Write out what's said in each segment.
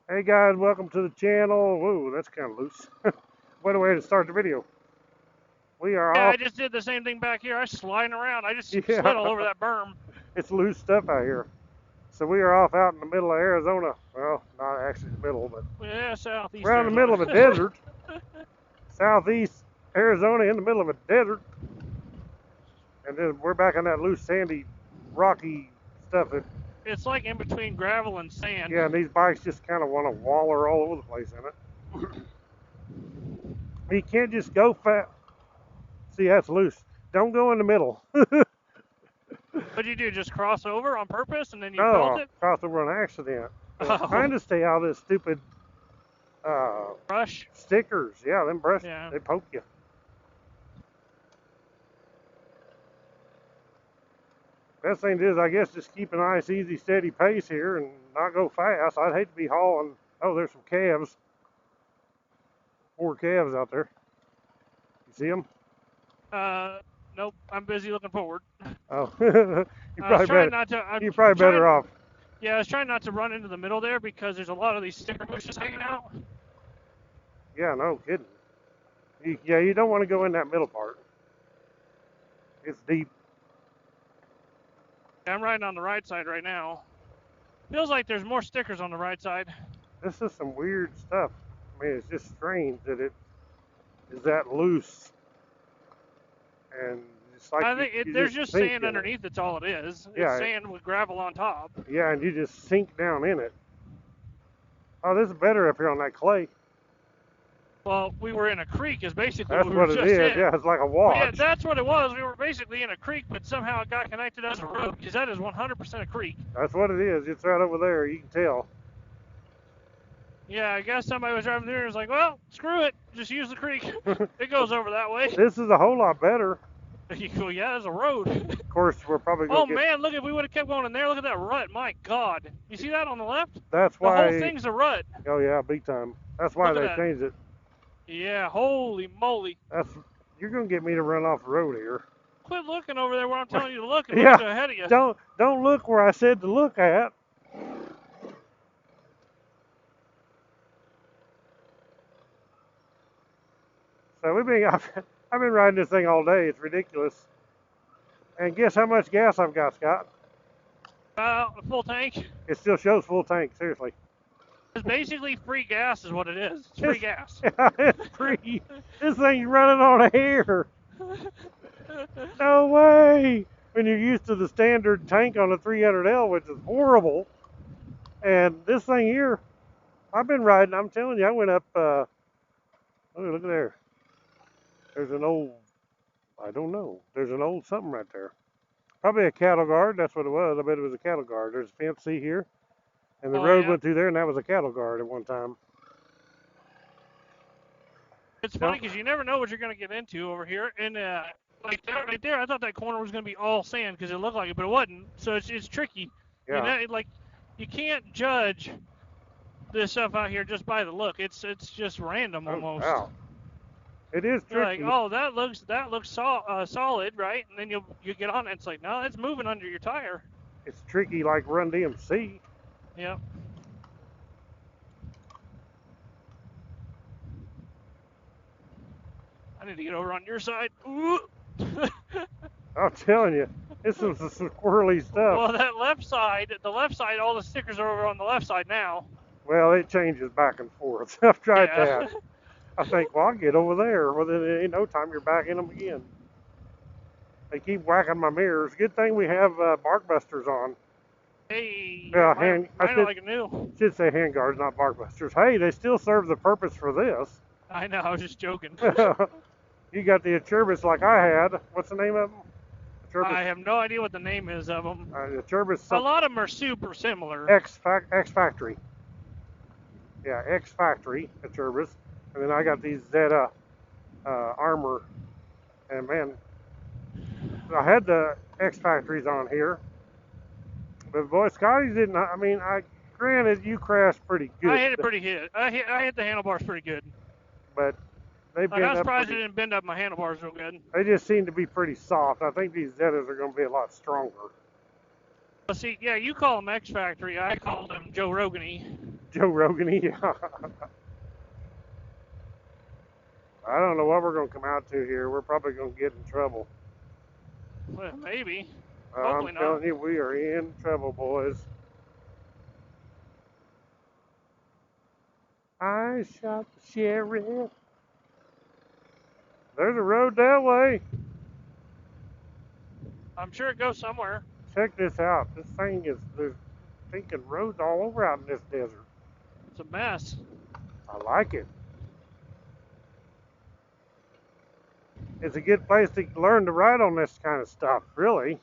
Hey guys, welcome to the channel. Whoa, that's kind of loose. What a way to start the video. We are Yeah, off. I just did the same thing back here. I was sliding around. I just Yeah, slid all over that berm. it's loose stuff out here. So we are off out in the middle of Arizona. Well, not actually the middle, but Yeah, southeast we're out in the middle Arizona. of a desert. Southeast Arizona in the middle of a desert. And then we're back on that loose, sandy, rocky stuff. It's like in between gravel and sand. Yeah, and these bikes just kind of want to waller all over the place in it. You can't just go fast. See, that's loose. Don't go in the middle. What'd you do? Just cross over on purpose and then you felt No, it? crossed over an accident. Oh, Trying to stay out of this stupid brush. stickers. Yeah, them brush, Yeah. they poke you. Best thing to do is, I guess, just keep a nice, easy, steady pace here and not go fast. I'd hate to be hauling. Oh, there's some calves. 4 calves out there. You see them? Nope. I'm busy looking forward. Oh, you I was probably trying better. not to. You're probably better off. Yeah, I was trying not to run into the middle there because there's a lot of these sticker bushes hanging out. Yeah, no kidding. Yeah, you don't want to go in that middle part. It's deep. I'm riding on the right side right now. Feels like there's more stickers on the right side. This is some weird stuff. I mean, it's just strange that it is that loose. And it's like I think there's just sand underneath. That's all it is. Yeah, It's sand with gravel on top. Yeah, and you just sink down in it. Oh, this is better up here on that clay. Well, we were in a creek is basically That's what we were what it just is. in. Yeah, it's like a Well, yeah, wash. that's what it was. We were basically in a creek, but somehow it got connected as a road because that is 100% a creek. That's what it is. It's right over there. You can tell. Yeah, I guess somebody was driving through and was like, well, screw it. Just use the creek. It goes over that way. This is a whole lot better. You go, yeah, there's a road. Of course, we're probably Oh, going to man, look, if we would have kept going in there, look at that rut. My God. You see that on the left? That's The why. whole thing's a rut. Oh, yeah, big time. That's why Look at they that. changed it. Yeah, holy moly. You're going to get me to run off the road here. Quit looking over there where I'm telling you to look and Yeah, look ahead of you. Don't look where I said to look at. So I've been riding this thing all day. It's ridiculous. And guess how much gas I've got, Scott? A full tank. It still shows full tank, seriously. It's basically free gas is what it is. It's free gas. It's free. This thing's running on air. No way. When you're used to the standard tank on the 300L, which is horrible. And this thing here, I've been riding, I'm telling you, I went up, look at there. There's an old, I don't know, there's an old something right there. Probably a cattle guard, that's what it was. I bet it was a cattle guard. There's a fence, see here? And the road went through there, and that was a cattle guard at one time. It's funny because you never know what you're going to get into over here. And like that right there, I thought that corner was going to be all sand because it looked like it, but it wasn't. So it's tricky. Yeah. You know, you can't judge this stuff out here just by the look. It's just random almost. Wow. It is tricky. You're like, oh, that looks solid, right? And then you get on it, it's like, no, it's moving under your tire. It's tricky like Run DMC. Yep. I need to get over on your side. Ooh. I'm telling you, this is some squirrely stuff. Well, the left side, all the stickers are over on the left side now. Well, it changes back and forth. I've tried that. I think, well, I'll get over there. Well, then in no time, you're back in them again. They keep whacking my mirrors. Good thing we have bark busters on. Hey, Yeah, mine like new. Should say hand guards, not bark busters. Hey, they still serve the purpose for this. I know, I was just joking. You got the Acerbis like I had. What's the name of them? Acerbis. I have no idea what the name is of them. Acerbis. A lot of them are super similar. X Factory. Yeah, X Factory Acerbis. And then I got these Zeta Armor. And man, I had the X Factories on here. But boy, Scotty's didn't. I mean, granted, you crashed pretty good. I hit it pretty hit. I hit the handlebars pretty good. But they bend I'm up. surprised it didn't bend up my handlebars real good. They just seem to be pretty soft. I think these Zetas are going to be a lot stronger. Well, see, yeah, you call them X Factory. I call them Joe Rogany. Joe Rogan. I don't know what we're going to come out to here. We're probably going to get in trouble. Well, maybe. I'm Hopefully not. telling you, we are in trouble, boys. I shot the sheriff. There's a road that way. I'm sure it goes somewhere. Check this out. This thing is, there's thinking roads all over out in this desert. It's a mess. I like it. It's a good place to learn to ride on this kind of stuff, really.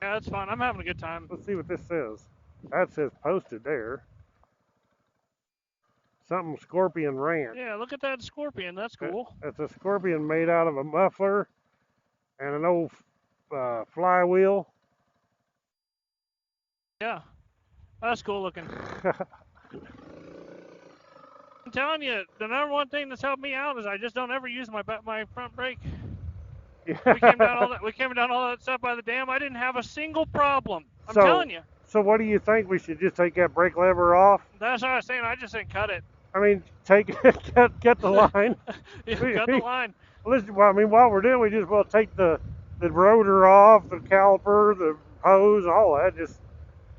Yeah, that's fun. I'm having a good time. Let's see what this says. That says posted there. Something Scorpion Ranch. Yeah, look at that scorpion. That's cool. It's a scorpion made out of a muffler and an old flywheel. Yeah, that's cool looking. I'm telling you, the number one thing that's helped me out is I just don't ever use my front brake. Yeah. We came down all that stuff by the dam. I didn't have a single problem. I'm So- telling you. So what do you think? We should just take that brake lever off? That's what I was saying. I just didn't cut it. I mean, get the line. Yeah, cut the line. Listen, well, I mean, while we're doing, we just will take the rotor off, the caliper, the hose, all that. Just,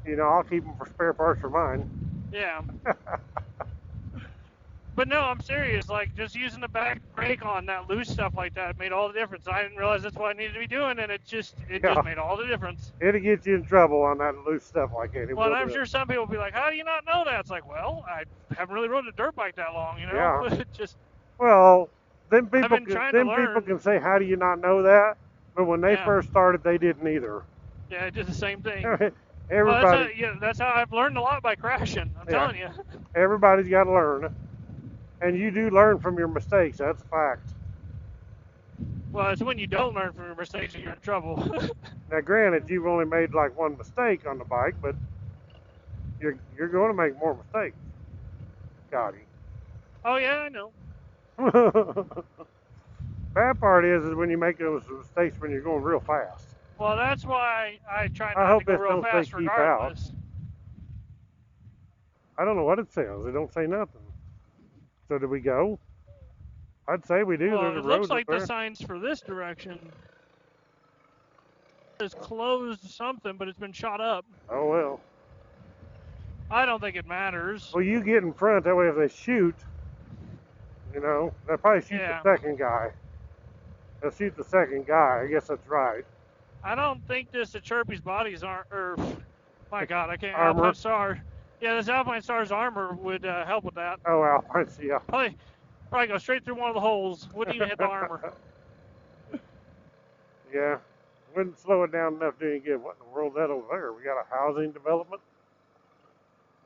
I'll keep them for spare parts for mine. Yeah. But no, I'm serious. Like, just using the back brake on that loose stuff like that made all the difference. I didn't realize that's what I needed to be doing, and it just made all the difference. It'll get you in trouble on that loose stuff like that. Well, I'm sure some people will be like, how do you not know that? It's like, well, I haven't really rode a dirt bike that long, Yeah. It just, Well, then been people trying to learn. can say, how do you not know that? But when they Yeah. first started, they didn't either. yeah, it did the same thing. Everybody, Well, that's how I've learned a lot by crashing. I'm Yeah. telling you. everybody's got to learn. And you do learn from your mistakes. That's a fact. Well, it's when you don't learn from your mistakes that you're in trouble. Now, granted, you've only made like one mistake on the bike, but you're going to make more mistakes. Scotty. Oh, yeah, I know. Bad part is when you make those mistakes when you're going real fast. Well, that's why I try I not hope to go this real don't say fast keep out. regardless. I don't know what it says. It don't say nothing. So do we go? I'd say we do. Well, There's it a road looks like up there. the signs for this direction is closed something, but it's been shot up. Oh, well. I don't think it matters. Well, you get in front. That way if they shoot, they'll probably shoot Yeah. the second guy. They'll shoot the second guy. I guess that's right. I don't think the Chirpy's bodies aren't, or, my God, I can't, Armor. Alpine Star. Yeah, this Alpine Star's armor would help with that. Oh, Alpine, yeah. Probably go straight through one of the holes. Wouldn't even hit the armor. Yeah. Wouldn't slow it down enough to get what in the world is that over there? We got a housing development?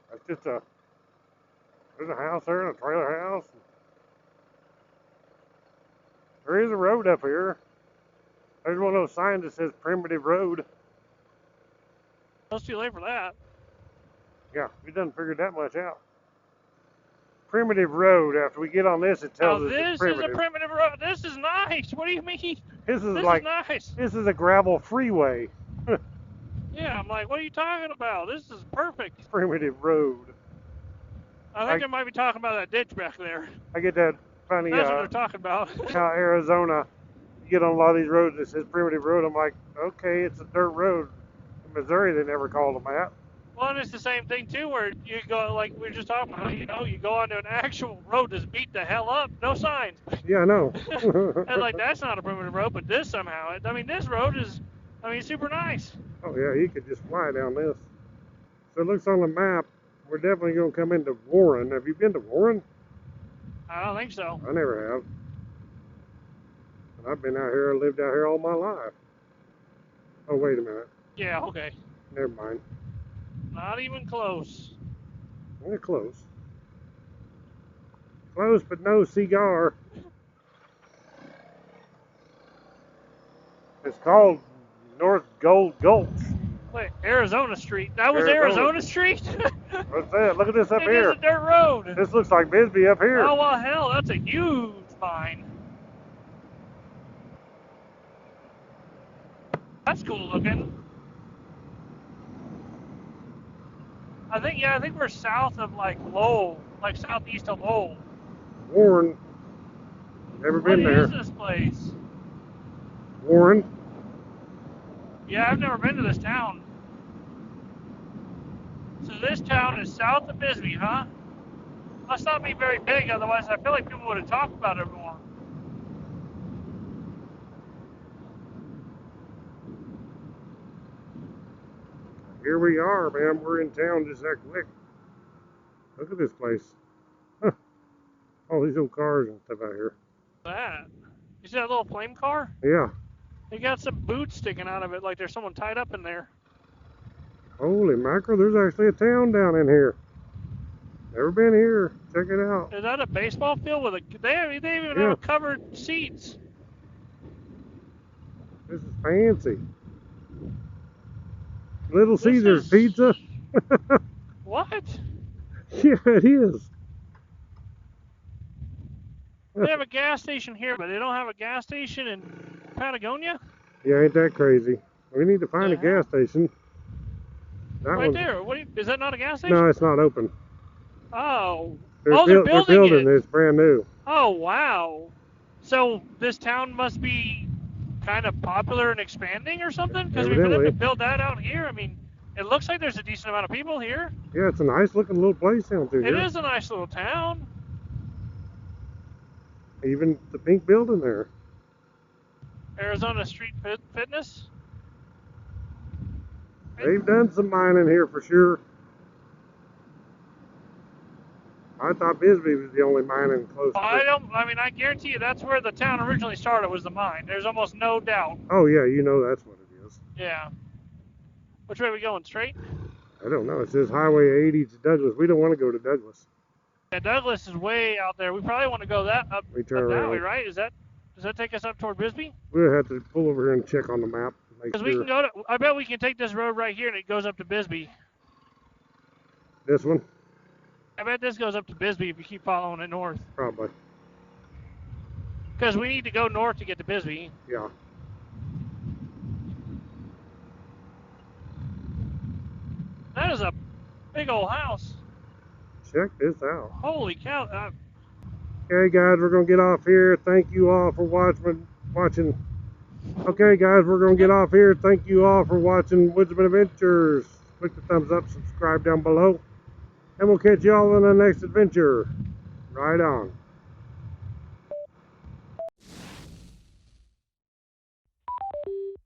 That's just there's a house there and a trailer house. There is a road up here. There's one of those signs that says Primitive Road. It's too late for that. Yeah, we done figured that much out. Primitive Road. After we get on this, it tells us This it's is primitive. a primitive road. This is nice. What do you mean? This is This like is nice. this is a gravel freeway. Yeah, I'm like, what are you talking about? This is perfect. Primitive Road. I think they might be talking about that ditch back there. I get that funny. That's what they're talking about. How Arizona, you get on a lot of these roads that says Primitive Road. I'm like, okay, it's a dirt road. In Missouri, they never called them that. Well, and it's the same thing too, where you go, like we were just talking about, you go onto an actual road that's beat the hell up, no signs. Yeah, I know. And like that's not a primitive road, but this somehow, this road is, super nice. Oh yeah, you could just fly down this. So it looks on the map, we're definitely going to come into Warren. Have you been to Warren? I don't think so. I never have. And I've been out here, lived out here all my life. Oh, wait a minute. Yeah, okay. Never mind. Not even close. We're close. Close, but no cigar. It's called North Gold Gulch. Wait, Arizona Street. That was Arizona. Arizona Street? What's that? Look at this up It here. is a dirt road. This looks like Bisbee up here. Oh, well, hell, that's a huge find. That's cool looking. I think we're south of like Lowell, like southeast of Lowell. Warren. Never What been there. is this place? Warren. Yeah, I've never been to this town. So this town is south of Bisbee, huh? Must not be very big, otherwise I feel like people would have talked about it more. Here we are, man. We're in town just that quick. Look at this place. Huh. All these old cars and stuff out here. What's that? You see that little flame car? Yeah. They got some boots sticking out of it like there's someone tied up in there. Holy mackerel, there's actually a town down in here. Never been here. Check it out. Is that a baseball field with a... They even have covered seats. This is fancy. Little Caesars pizza. What? Yeah, it is. They have a gas station here, but they don't have a gas station in Patagonia? Yeah, ain't that crazy? We need to find a gas station. That right there. Is that not a gas station? No, it's not open. Oh. They're building it. It's brand new. Oh, wow. So this town must be kind of popular and expanding or something? Because for them to build that out here, I mean, it looks like there's a decent amount of people here. Yeah, it's a nice looking little place down through here. It is a nice little town. Even the pink building there. Arizona Street Fitness. They've done some mining here for sure. I thought Bisbee was the only mining close to it. I guarantee you that's where the town originally started, was the mine. There's almost no doubt. Oh yeah, you know that's what it is. Yeah. Which way are we going, straight? I don't know. It says Highway 80 to Douglas. We don't want to go to Douglas. Yeah, Douglas is way out there. We probably want to go up that way, right? Does that take us up toward Bisbee? We'll have to pull over here and check on the map. Because we can go to, I bet we can take this road right here and it goes up to Bisbee. This one? I bet this goes up to Bisbee if you keep following it north. Probably. Because we need to go north to get to Bisbee. Yeah. That is a big old house. Check this out. Holy cow. Okay, guys, we're going to get off here. Thank you all for watching. Okay, guys, we're going to get off here. Thank you all for watching Woodsman Adventures. Click the thumbs up, subscribe down below. And we'll catch you all in the next adventure. Right on.